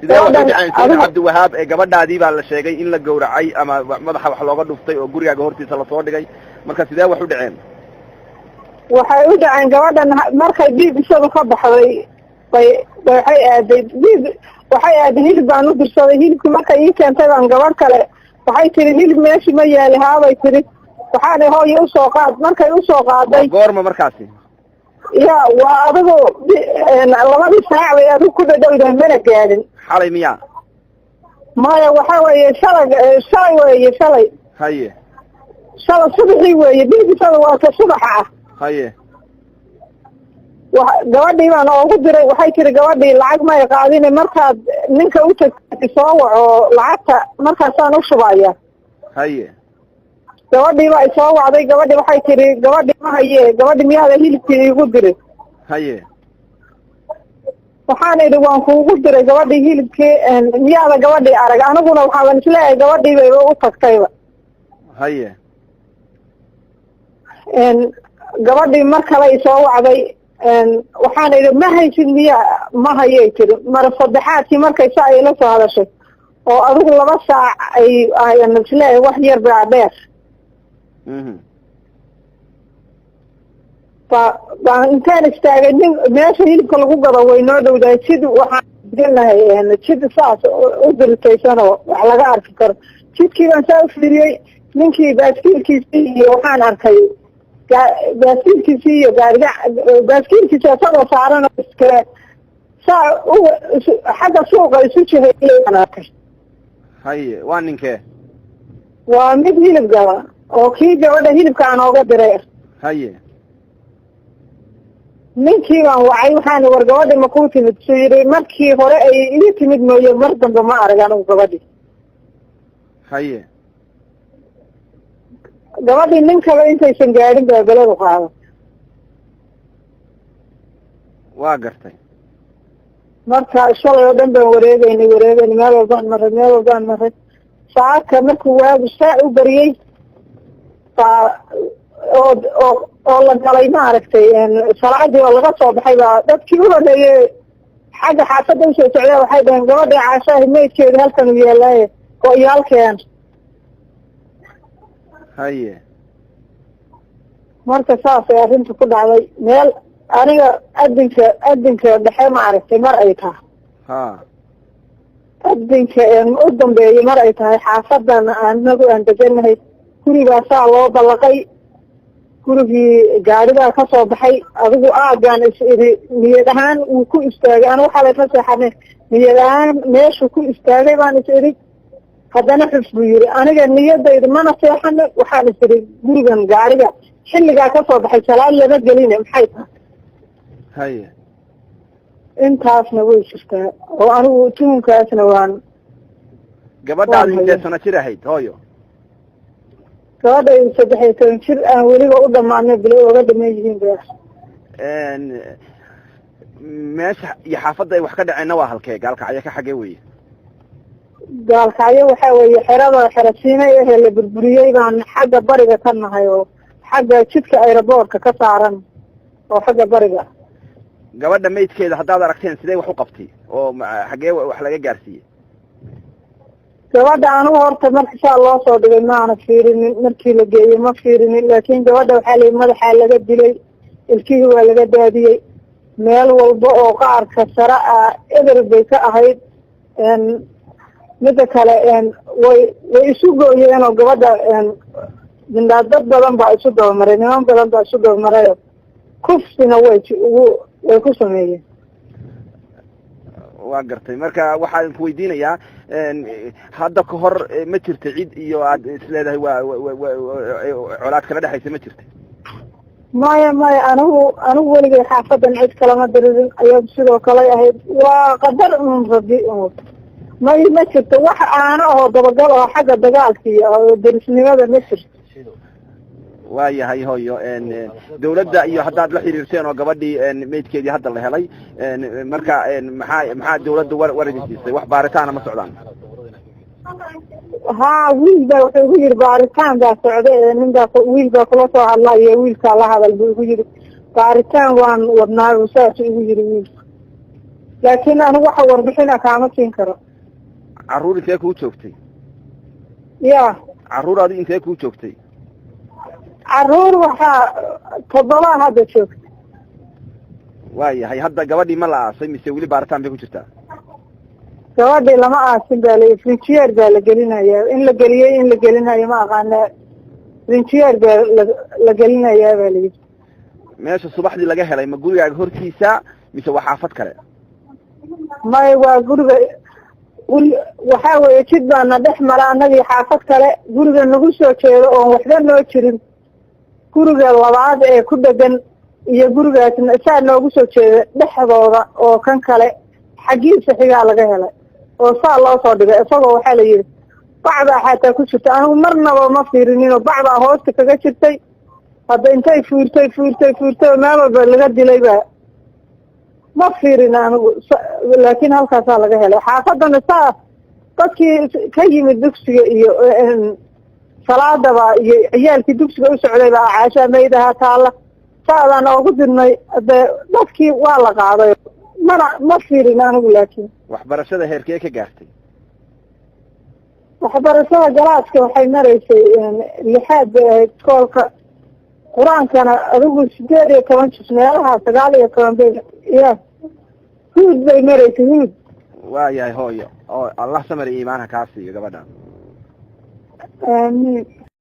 sidee waxu dhaceen Sayid Cabdiwahaab ee gabadhaadii baa la sheegay in la gowracay ama madaxa wax looga dhuftay oo gurigaaga hortiisa la soo dhigay marka sidee waxu dhaceen waxay u dhaceen gabadhan markay dhiig isadu ka baxday waxay aaday hilib baan u dirsaday hilibkii markay ii keentay baan gabadh kale waxay tiri hilib meeshii ma yaali haabay tiri waxaana hooyo usoo qaad markay usoo qaaday goorma markaasi ya waa adigu 2 saac bay adigu ku dhadhowdahay mana gaadhin xalay miya maya waxa weeye shalay haye shalay subaxii weeye dhiigisada waa ka subaxa ah haye gabadhii baan ugu diray waxay tiri gabadhii lacag may qaadine markaad ninka u tagtay soo waco lacagta markaasaan u shubaya haye gabadhii baa soo wacday gabadhii waxay tiri gabadhii ma haye gabadhii miyaada hilibkii igu diray haye waxaan idhi waan kuugu diray gabadhii hilibkii miyaada gabadhii arag aniguna waxaaban isleeyahay gabadhii bayba u tagtayba haye gabadhii mar kale soo wacday waxaan idhi ma haysid miya ma hayay tiri mar saddexaadkii markay saa ay la soo hadashay oo adigu 2 saac ayaan isleeyahay wax yar baa dheer baan intaan istaagay meesha hilibka lagu gado way noo dhowdahay jid waxaan gelnahay jid saas u diritaysanoo wax laga arki karo jidkii baan saa u fiiriyey ninkii baaskiilkiisii iyo waxaan arkay baaskiilkiisii iyo baaskiilkiisi asagoo saaran iskale saa xagga suuqa isu jihayaan arkay haye waa ninkee waa mid hilib gaba oo kii gabadha hilibka aan ooga diray haye ninkii baan wacay waxaan war gabadhi ma ku timid suu yidhi markii hore ay ii timid mooye mar dambe ma arag anigu gabadhi haye gabadhii nin kale intaysan gaadhin baa beladu qaada waa gartay marka shalay oo dhan baan wareegaynay meel walbaan maray saacadka markuu waagu saa u bariyey oo la galay maaragtay salaadii oo laga soo baxay baa dadkii u horeeyey xagga xaafadda usoo socdaa waxay dhaheen gabadhii caashaahi maydkeeda halkan u yeelaaye oo iyo halkeen haye marka saasay arrinta ku dhacday meel aniga adinka dhexe maaragtay mar ay tahay adinka u dambeeyey mar ay tahay xaafadan anagu aan deganahay gurigaa saa loo ballaqay gurigii gaarigaa ka soo baxay adigu aagaan is idhi niyad ahaan wuu ku istaagay anigu xalay ma seexane niyad ahaan meeshuu ku istaagay baan is idhi haddana xus buu yidhi aniga niyadayda mana seexane waxaan is idhi gurigan gaariga xilligaa ka soo baxay salaad lama geline maxay tahay haye intaasna way jirtaa oo anigu tuhunkaasna waan gabadhaadi intee sano jir ahayd hooyo gabadhay 13 jir aan weliba u dhamaanay bilo oga dhaman yihiin baa meesha iyo xaafadda ay wax ka dhaceenna waa halkee gaalkacyo ka xagee weeye gaalkacyo waxa weeye xerasiinay ahee la burburiyey baan xagga bariga ka nahay oo xagga jidka aeroboortka ka saaran oo xagga bariga gabadha maydkeeda haddaad aragteen sidee wax u qabtay oo xagee wax laga gaarsiiyey gabadha anigu horta marka saa loo soo dhigay maana fiirinin markii la geeyey ma fiirinin laakiin gabadha waxaa layihi madaxaa laga dilay ilkihii waa laga daadiyey meel walba oo qaarka sare ah eber bay ka ahayd mida kale way isu gooyeen oo gabadha dad badan baa isu dabamaray niman badan baa isu dabamarayo kufsina way ku sameeyeen waa gartay marka waxaan ku weydiinayaa hadda ka hor ma jirta cid iyo aad isleedahay waa colaad kala dhexaysa ma jirta maya anigu weligay xaafadan cid kalama diririn ayadu sidoo kale ahayd waa qadar rabi ma jirto wax aana oo dabagal oo xagga dagaalka iyo derisnimada ma jirto waayahay hooyo dawladda iyo haddaad la xiriirteen oo gabadhii maydkeedii hadda la helay marka maxaa dawladda war idin siisay wax baaritaana ma socdaan haa wiil baa wuxuu igu yidhi baaritaan baa socda wiil baa kula soo hadlaayo wiilkaa la hadal buu igu yidhi baaritaan waan wadnaayo saasuu igu yidhi wiilka laakiin anigu waxa warbixina kaama siin karo. carruur intee kuu joogtay? ya carruur adi intee kuu joogtay? carruur waxaa 7 hadda joogta. waayahay hadda gabadhii ma la aasay mise weli baaritaan bay ku jirtaa? gabadhii lama aasin baa la frinjiyeer baa la gelinayaa, in la geliyey in la gelinayo ma aqaana, frinjiyeer baa la gelinayaa baa layidhi. meesha subaxdii laga helay ma gurigaaga hortiisa mise waa xaafad kale? may waa guriga waxaa weeye jid baana dhex mara annagii xaafad kale, guriga nagu soo jeedo oon waxba noo jirin, guriga labaad ee ku dhegan iyo gurigaasna saa noogu soo jeeda dhexdooda oo kan kale xaggiisa xigaa laga helay oo saa loo soo dhigay. isagoo waxaa la yidhi bacbaa xataa ku jirta, anigu marnaba ma fiirininoo bacbaa hoosta kaga jirtay. hadda intay fuurtay oo meel walba laga dilay baa ma fiirin anigu, laakiin halkaasaa laga helay. xaafadana saa dadkii ka yimid dugsiga iyo salaadaba iyo ciyaalkii dugsiga u socday baa caashaa maydaha taalla saadaan oogu dirnay. de dadkii waa la qaaday, ma fiirin anigu. laakiin waxbarashada heerkee ka gaartay? waxbarashada galaaska waxay maraysay 6 bay ahayd iskoolka, qur-aankana adigu 18 juz meelaha 19 bay ya huud bay maraysay huud. waayahay hooyo oo allah samir iyo iimaanha kaa siiyo gabadha. amiin.